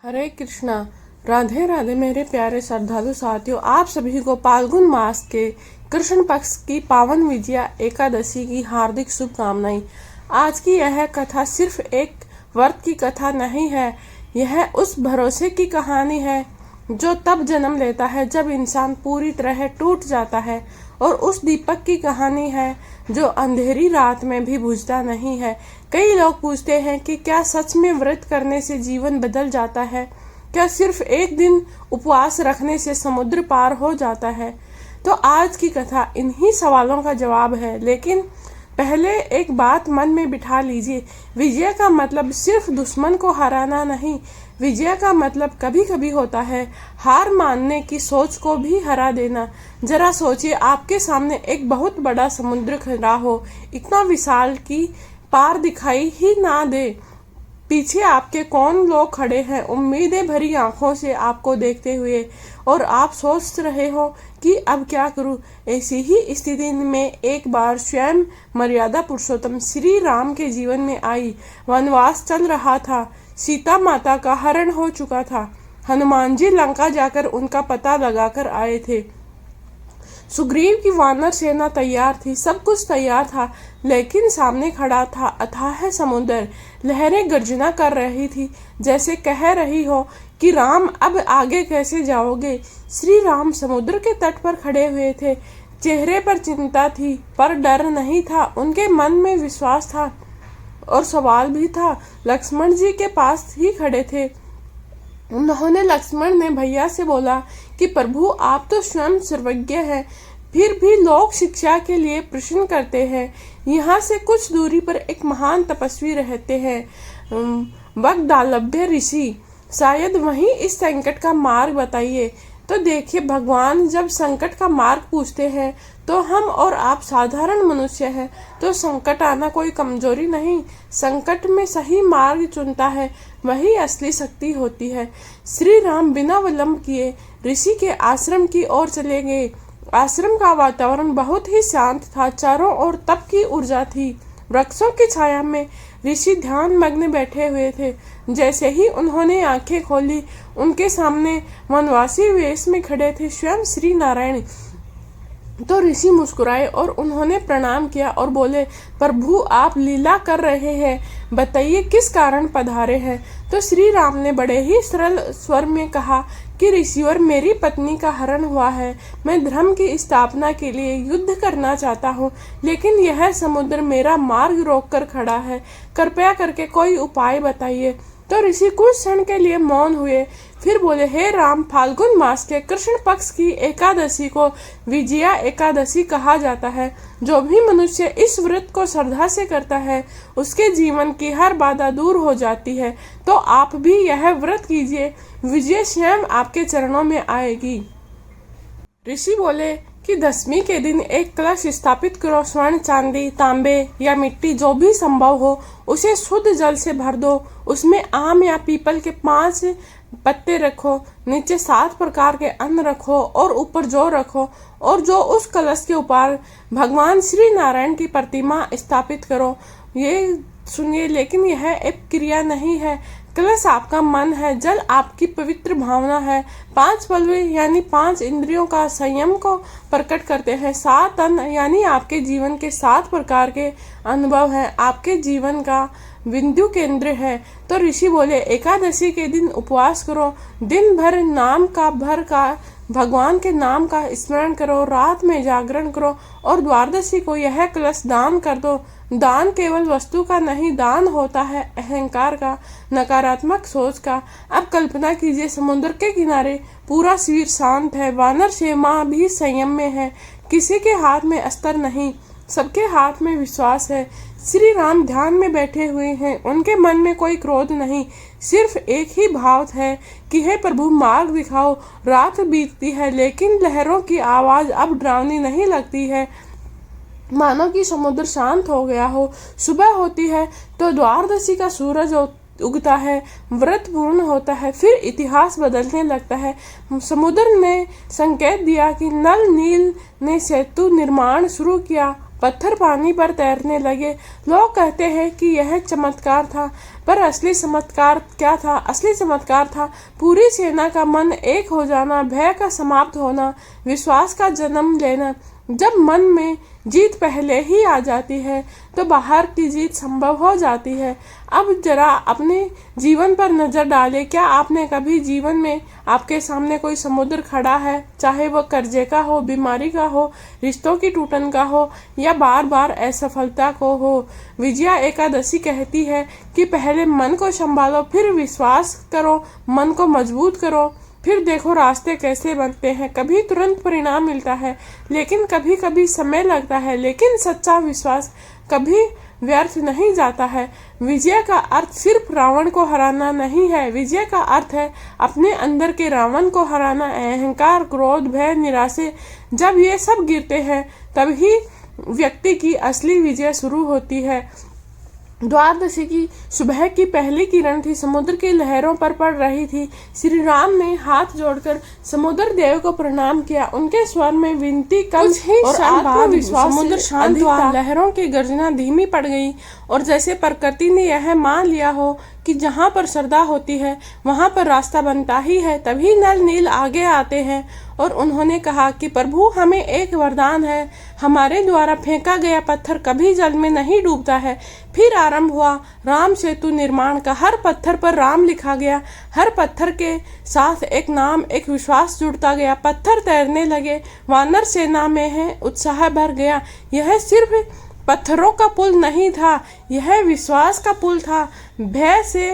हरे कृष्णा। राधे राधे मेरे प्यारे श्रद्धालु साथियों, आप सभी को फाल्गुन मास के कृष्ण पक्ष की पावन विजया एकादशी की हार्दिक शुभकामनाएं। आज की यह कथा सिर्फ एक व्रत की कथा नहीं है, यह उस भरोसे की कहानी है जो तब जन्म लेता है जब इंसान पूरी तरह टूट जाता है, और उस दीपक की कहानी है जो अंधेरी रात में भी बुझता नहीं है। कई लोग पूछते हैं कि क्या सच में व्रत करने से जीवन बदल जाता है? क्या सिर्फ एक दिन उपवास रखने से समुद्र पार हो जाता है? तो आज की कथा इन्हीं सवालों का जवाब है। लेकिन पहले एक बात मन में बिठा लीजिए, विजय का मतलब सिर्फ दुश्मन को हराना नहीं, विजय का मतलब कभी कभी होता है हार मानने की सोच को भी हरा देना। जरा सोचिए, आपके सामने एक बहुत बड़ा समुद्र खड़ा हो, इतना विशाल कि पार दिखाई ही ना दे। पीछे आपके कौन लोग खड़े हैं उम्मीदें भरी आंखों से आपको देखते हुए, और आप सोच रहे हो कि अब क्या करूं। ऐसी ही स्थिति में एक बार स्वयं मर्यादा पुरुषोत्तम श्री राम के जीवन में आई। वनवास चल रहा था, सीता माता का हरण हो चुका था, हनुमान जी लंका जाकर उनका पता लगाकर आए थे, सुग्रीव की वानर सेना तैयार थी, सब कुछ तैयार था, लेकिन सामने खड़ा था अथाह समुद्र। लहरें गर्जना कर रही थी, जैसे कह रही हो कि राम अब आगे कैसे जाओगे। श्री राम समुद्र के तट पर खड़े हुए थे, चेहरे पर चिंता थी पर डर नहीं था, उनके मन में विश्वास था और सवाल भी था। लक्ष्मण जी के पास ही खड़े थे। उन्होंने लक्ष्मण ने भैया से बोला कि प्रभु आप तो स्वयं सर्वज्ञ हैं, फिर भी लोग शिक्षा के लिए प्रश्न करते हैं। यहाँ से कुछ दूरी पर एक महान तपस्वी रहते हैं, वाग्दालभ्य ऋषि, शायद वही इस संकट का मार्ग बताइए। तो देखिए, भगवान जब संकट का मार्ग पूछते हैं तो हम और आप साधारण मनुष्य हैं, तो संकट आना कोई कमजोरी नहीं, संकट में सही मार्ग चुनता है वही असली शक्ति होती है। श्री राम बिना विलंब किए ऋषि के आश्रम की ओर चले गए। आश्रम का वातावरण बहुत ही शांत था, चारों ओर तप की ऊर्जा थी। वृक्षों की छाया में ऋषि ध्यान मग्न बैठे हुए थे। जैसे ही उन्होंने आंखें खोली, उनके सामने वनवासी वेश में खड़े थे स्वयं श्री नारायण। तो ऋषि मुस्कुराए और उन्होंने प्रणाम किया और बोले, प्रभु आप लीला कर रहे हैं, बताइए किस कारण पधारे हैं। तो श्री राम ने बड़े ही सरल स्वर में कहा कि ऋषिवर, मेरी पत्नी का हरण हुआ है, मैं धर्म की स्थापना के लिए युद्ध करना चाहता हूँ, लेकिन यह समुद्र मेरा मार्ग रोक कर खड़ा है, कृपया करके कोई उपाय बताइए। तो ऋषि कुछ क्षण के लिए मौन हुए, फिर बोले, हे राम, फाल्गुन मास के कृष्ण पक्ष की एकादशी को विजया एकादशी कहा जाता है। जो भी मनुष्य इस व्रत को श्रद्धा से करता है उसके जीवन की हर बाधा दूर हो जाती है। तो आप भी यह व्रत कीजिए, विजय स्वयं आपके चरणों में आएगी। ऋषि बोले कि दशमी के दिन एक कलश स्थापित करो, स्वर्ण, चांदी, तांबे या मिट्टी जो भी संभव हो, उसे शुद्ध जल से भर दो, उसमें आम या पीपल के 5 पत्ते रखो, नीचे 7 प्रकार के अन्न रखो और ऊपर जौ रखो, और जो उस कलश के ऊपर भगवान श्री नारायण की प्रतिमा स्थापित करो। ये सुनिए, लेकिन यह एक क्रिया नहीं है, कलश आपका मन है, जल आपकी पवित्र भावना है, 5 पल्लवी यानी 5 इंद्रियों का संयम को प्रकट करते हैं, 7 अन्न यानी आपके जीवन के 7 प्रकार के अनुभव हैं, आपके जीवन का बिंदु केंद्र है। तो ऋषि बोले, एकादशी के दिन उपवास करो, दिन भर भगवान के नाम का स्मरण करो, रात में जागरण करो और द्वादशी को यह कलश दान कर दो। दान केवल वस्तु का नहीं, दान होता है अहंकार का, नकारात्मक सोच का। अब कल्पना कीजिए, समुद्र के किनारे पूरा शिविर शांत है, वानर सेना भी संयम में है, किसी के हाथ में अस्त्र नहीं, सबके हाथ में विश्वास है। श्री राम ध्यान में बैठे हुए हैं, उनके मन में कोई क्रोध नहीं, सिर्फ एक ही भाव है कि हे प्रभु मार्ग दिखाओ। रात बीतती है लेकिन लहरों की आवाज अब डरावनी नहीं लगती है, मानो कि समुद्र शांत हो गया हो। सुबह होती है तो द्वादशी का सूरज उगता है, व्रत पूर्ण होता है, फिर इतिहास बदलने लगता है। समुद्र ने संकेत दिया कि नल नील ने सेतु निर्माण शुरू किया, पत्थर पानी पर तैरने लगे। लोग कहते हैं कि यह चमत्कार था, पर असली चमत्कार क्या था? असली चमत्कार था पूरी सेना का मन एक हो जाना, भय का समाप्त होना, विश्वास का जन्म लेना। जब मन में जीत पहले ही आ जाती है तो बाहर की जीत संभव हो जाती है। अब जरा अपने जीवन पर नजर डालें। क्या आपने कभी जीवन में आपके सामने कोई समुद्र खड़ा है, चाहे वो कर्जे का हो, बीमारी का हो, रिश्तों की टूटन का हो या बार बार असफलता को हो? विजया एकादशी कहती है कि पहले मन को संभालो, फिर विश्वास करो, मन को मजबूत करो, फिर देखो रास्ते कैसे बनते हैं। कभी तुरंत परिणाम मिलता है, लेकिन कभी कभी समय लगता है, लेकिन सच्चा विश्वास कभी व्यर्थ नहीं जाता है। विजय का अर्थ सिर्फ रावण को हराना नहीं है, विजय का अर्थ है अपने अंदर के रावण को हराना। अहंकार, क्रोध, भय, निराशा, जब ये सब गिरते हैं तभी व्यक्ति की असली विजय शुरू होती है। द्वादशी की सुबह की पहली किरण थी, समुद्र की लहरों पर पड़ रही थी। श्री राम ने हाथ जोड़कर समुद्र देव को प्रणाम किया। उनके स्वर में विनती कम और आत्मविश्वास समुद्र शांत हुआ। लहरों की गर्जना धीमी पड़ गई और जैसे प्रकृति ने यह मान लिया हो कि जहाँ पर श्रद्धा होती है वहाँ पर रास्ता बनता ही है। तभी नल नील आगे आते हैं और उन्होंने कहा कि प्रभु, हमें एक वरदान है, हमारे द्वारा फेंका गया पत्थर कभी जल में नहीं डूबता है। फिर आरंभ हुआ राम सेतु निर्माण का। हर पत्थर पर राम लिखा गया, हर पत्थर के साथ एक नाम, एक विश्वास जुड़ता गया। पत्थर तैरने लगे, वानर सेना में है उत्साह भर गया। यह सिर्फ पत्थरों का पुल नहीं था, यह विश्वास का पुल था। भय से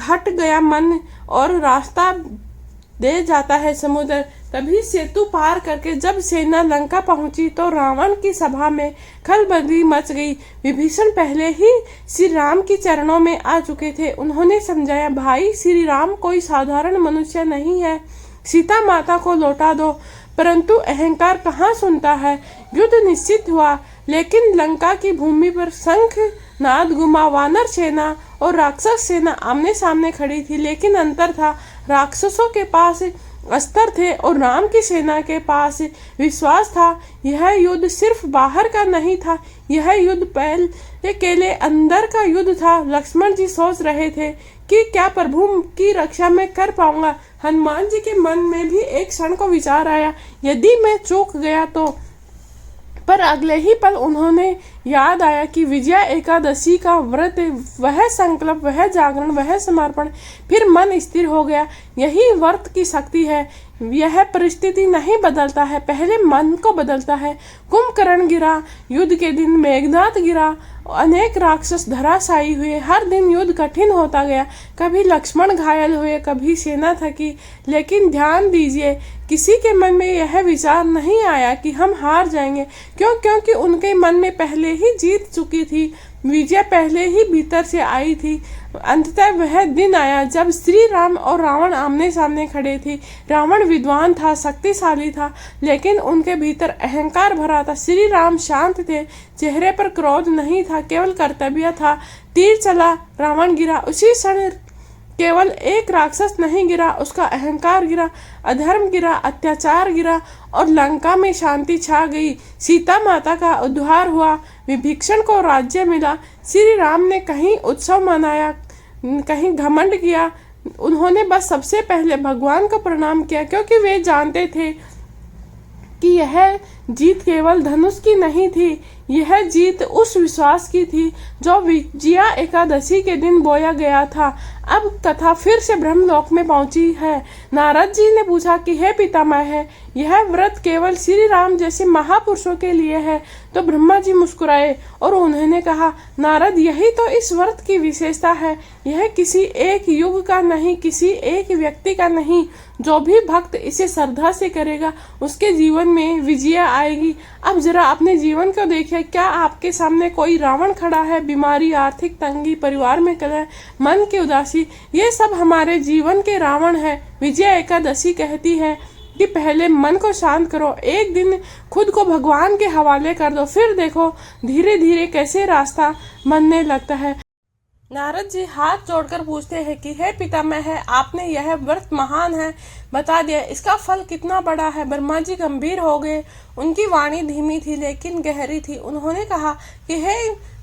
हट गया मन और रास्ता दे जाता है समुद्र। तभी सेतु पार करके जब सेना लंका पहुंची तो रावण की सभा में खलबली मच गई। विभीषण पहले ही श्री राम के चरणों में आ चुके थे। उन्होंने समझाया, भाई, श्री राम कोई साधारण मनुष्य नहीं है, सीता माता को लौटा दो। परंतु अहंकार कहाँ सुनता है। युद्ध निश्चित हुआ, लेकिन लंका की भूमि पर शंख नाद गुमा। वानर सेना और राक्षस सेना आमने सामने खड़ी थी, लेकिन अंतर था, राक्षसों के पास अस्त्र थे और राम की सेना के पास विश्वास था। यह युद्ध सिर्फ बाहर का नहीं था, यह युद्ध पहले केले अंदर का युद्ध था। लक्ष्मण जी सोच रहे थे कि क्या प्रभु की रक्षा मैं कर पाऊंगा। हनुमान जी के मन में भी एक क्षण को विचार आया, यदि मैं चूक गया तो। पर अगले ही पल उन्होंने याद आया कि विजया एकादशी का व्रत, वह संकल्प, वह जागरण, वह समर्पण। फिर मन स्थिर हो गया। यही व्रत की शक्ति है। यह परिस्थिति नहीं बदलता है, पहले मन को बदलता है। कुंभकर्ण गिरा, युद्ध के दिन मेघनाथ गिरा, अनेक राक्षस धराशायी हुए। हर दिन युद्ध कठिन होता गया। कभी लक्ष्मण घायल हुए, कभी सेना थकी। लेकिन ध्यान दीजिए, किसी के मन में यह विचार नहीं आया कि हम हार जाएंगे। क्योंकि उनके मन में पहले ही जीत चुकी थी, विजय पहले ही भीतर से आई थी। अंततः वह दिन आया जब श्री राम और रावण आमने सामने खड़े थे। रावण विद्वान था, शक्तिशाली था, लेकिन उनके भीतर अहंकार भरा था। श्री राम शांत थे, चेहरे पर क्रोध नहीं था, केवल कर्तव्य था। तीर चला, रावण गिरा। उसी क्षण केवल एक राक्षस नहीं गिरा, उसका अहंकार गिरा, अधर्म गिरा, अत्याचार गिरा और लंका में शांति छा गई। सीता माता का उद्धार हुआ, विभीषण को राज्य मिला। श्री राम ने कहीं उत्सव मनाया, कहीं घमंड किया। उन्होंने बस सबसे पहले भगवान को प्रणाम किया, क्योंकि वे जानते थे कि यह जीत केवल धनुष की नहीं थी, यह जीत उस विश्वास की थी जो विजया एकादशी के दिन बोया गया था। अब कथा फिर से ब्रह्मलोक में पहुंची है। नारद जी ने पूछा कि हे पितामह, है यह व्रत केवल श्री राम जैसे महापुरुषों के लिए है? तो ब्रह्मा जी मुस्कुराए और उन्होंने कहा, नारद, यही तो इस व्रत की विशेषता है। यह किसी एक युग का नहीं, किसी एक व्यक्ति का नहीं। जो भी भक्त इसे श्रद्धा से करेगा उसके जीवन में विजय आएगी। अब जरा अपने जीवन को देखिए, क्या आपके सामने कोई रावण खड़ा है? बीमारी, आर्थिक तंगी, परिवार में कलह, मन की उदासी, ये सब हमारे जीवन के रावण है। विजया एकादशी कहती है कि पहले मन को शांत करो, एक दिन खुद को भगवान के हवाले कर दो, फिर देखो धीरे धीरे कैसे रास्ता बनने लगता है। नारद जी हाथ जोड़कर पूछते हैं कि हे पितामह है, आपने यह व्रत महान है बता दिया, इसका फल कितना बड़ा है। ब्रह्मा जी गंभीर हो गए। उनकी वाणी धीमी थी लेकिन गहरी थी। उन्होंने कहा कि हे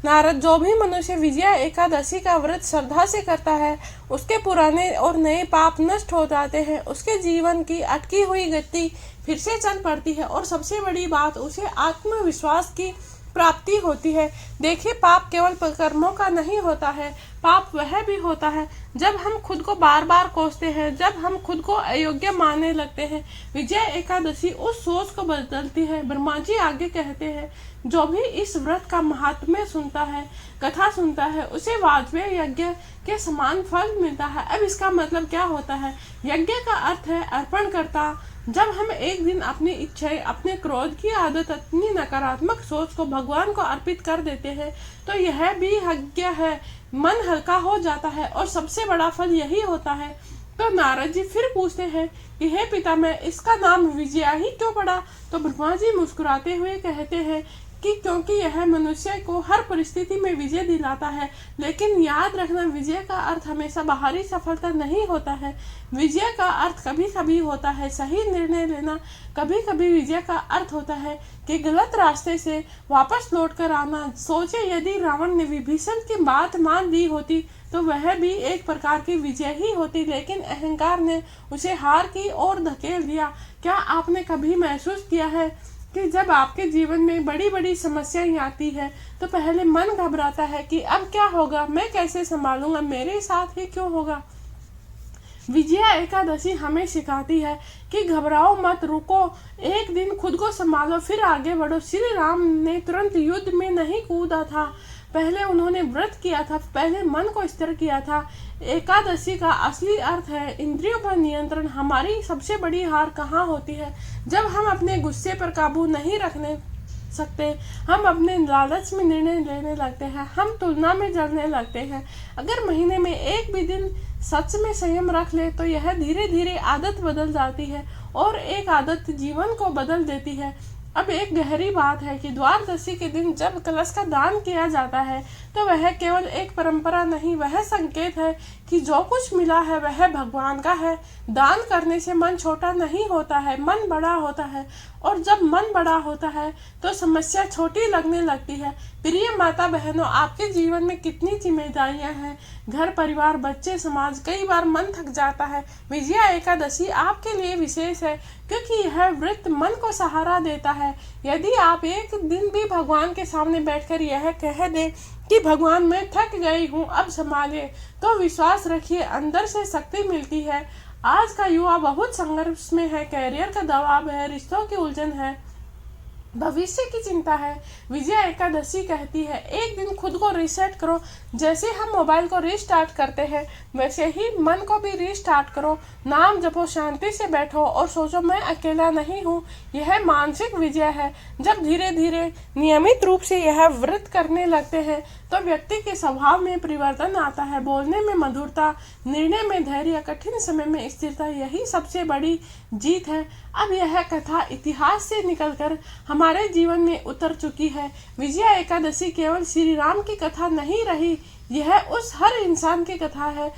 नारद, जो भी मनुष्य विजया एकादशी का व्रत श्रद्धा से करता है, उसके पुराने और नए पाप नष्ट हो जाते हैं, उसके जीवन की अटकी हुई गति फिर से चल पड़ती है और सबसे बड़ी बात, उसे आत्मविश्वास की प्राप्ति होती है। देखिए, पाप केवल कर्मों का नहीं होता है, पाप वह भी होता है जब हम खुद को बार बार कोसते हैं, जब हम खुद को अयोग्य मानने लगते हैं। विजय एकादशी उस सोच को बदलती है। ब्रह्मा जी आगे कहते हैं, जो भी इस व्रत का महात्म्य सुनता है, कथा सुनता है, उसे वाजपेयी यज्ञ के समान फल मिलता है। अब इसका मतलब क्या होता है? यज्ञ का अर्थ है अर्पण करता। जब हम एक दिन अपनी इच्छाएं, अपने क्रोध की आदत, अपनी नकारात्मक सोच को भगवान को अर्पित कर देते हैं, तो यह भी यज्ञ है। मन हल्का हो जाता है और सबसे बड़ा फल यही होता है। तो नारद जी फिर पूछते हैं कि हे पितामह, इसका नाम विजया ही क्यों पड़ा? तो ब्रह्मा जी मुस्कुराते हुए कहते हैं कि क्योंकि यह मनुष्य को हर परिस्थिति में विजय दिलाता है। लेकिन याद रखना, विजय का अर्थ हमेशा बाहरी सफलता नहीं होता है। विजय का अर्थ कभी कभी होता है सही निर्णय लेना। कभी कभी विजय का अर्थ होता है कि गलत रास्ते से वापस लौट कर आना। सोचे, यदि रावण ने विभीषण की बात मान ली होती तो वह भी एक प्रकार की विजय ही होती, लेकिन अहंकार ने उसे हार की ओर धकेल दिया। क्या आपने कभी महसूस किया है कि जब आपके जीवन में बड़ी बड़ी समस्याएं आती है तो पहले मन घबराता है कि अब क्या होगा, मैं कैसे संभालूंगा, मेरे साथ ही क्यों होगा? विजया एकादशी हमें सिखाती है कि घबराओ मत, रुको, एक दिन खुद को संभालो, फिर आगे बढ़ो। श्री राम ने तुरंत युद्ध में नहीं कूदा था, पहले उन्होंने व्रत किया था, पहले मन को स्थिर किया था। एकादशी का असली अर्थ है इंद्रियों पर नियंत्रण। हमारी सबसे बड़ी हार कहाँ होती है? जब हम अपने गुस्से पर काबू नहीं रखने सकते, हम अपने लालच में निर्णय लेने लगते हैं, हम तुलना में जलने लगते हैं। अगर महीने में एक भी दिन सच में संयम रख ले तो यह धीरे धीरे आदत बदल जाती है और एक आदत जीवन को बदल देती है। अब एक गहरी बात है कि द्वादशी के दिन जब कलश का दान किया जाता है तो वह केवल एक परंपरा नहीं, वह संकेत है कि जो कुछ मिला है वह भगवान का है। दान करने से मन छोटा नहीं होता है, मन बड़ा होता है। और जब मन बड़ा होता है तो समस्या छोटी लगने लगती है। प्रिय माता बहनों, आपके जीवन में कितनी जिम्मेदारियां हैं, घर, परिवार, बच्चे, समाज। कई बार मन थक जाता है। विजया एकादशी आपके लिए विशेष है क्योंकि यह व्रत मन को सहारा देता है। यदि आप एक दिन भी भगवान के सामने बैठकर यह कह दें कि भगवान, मैं थक गई हूँ, अब संभाले, तो विश्वास रखिए, अंदर से शक्ति मिलती है। आज का युवा बहुत संघर्ष में है, कैरियर का दबाव है, रिश्तों की उलझन है, भविष्य की चिंता है। विजया एकादशी कहती है, एक दिन खुद को रीसेट करो। जैसे हम मोबाइल को रीस्टार्ट करते हैं वैसे ही मन को भी रीस्टार्ट करो। नाम जपो, शांति से बैठो और सोचो, मैं अकेला नहीं हूँ। यह मानसिक विजय है। जब धीरे धीरे नियमित रूप से यह व्रत करने लगते हैं तो व्यक्ति के स्वभाव में परिवर्तन आता है। बोलने में मधुरता, निर्णय में धैर्य, कठिन समय में स्थिरता, यही सबसे बड़ी जीत है। अब यह कथा इतिहास से निकलकर हमारे जीवन में उतर चुकी है। विजया एकादशी केवल श्री राम की कथा नहीं रही, यह उस हर इंसान की कथा है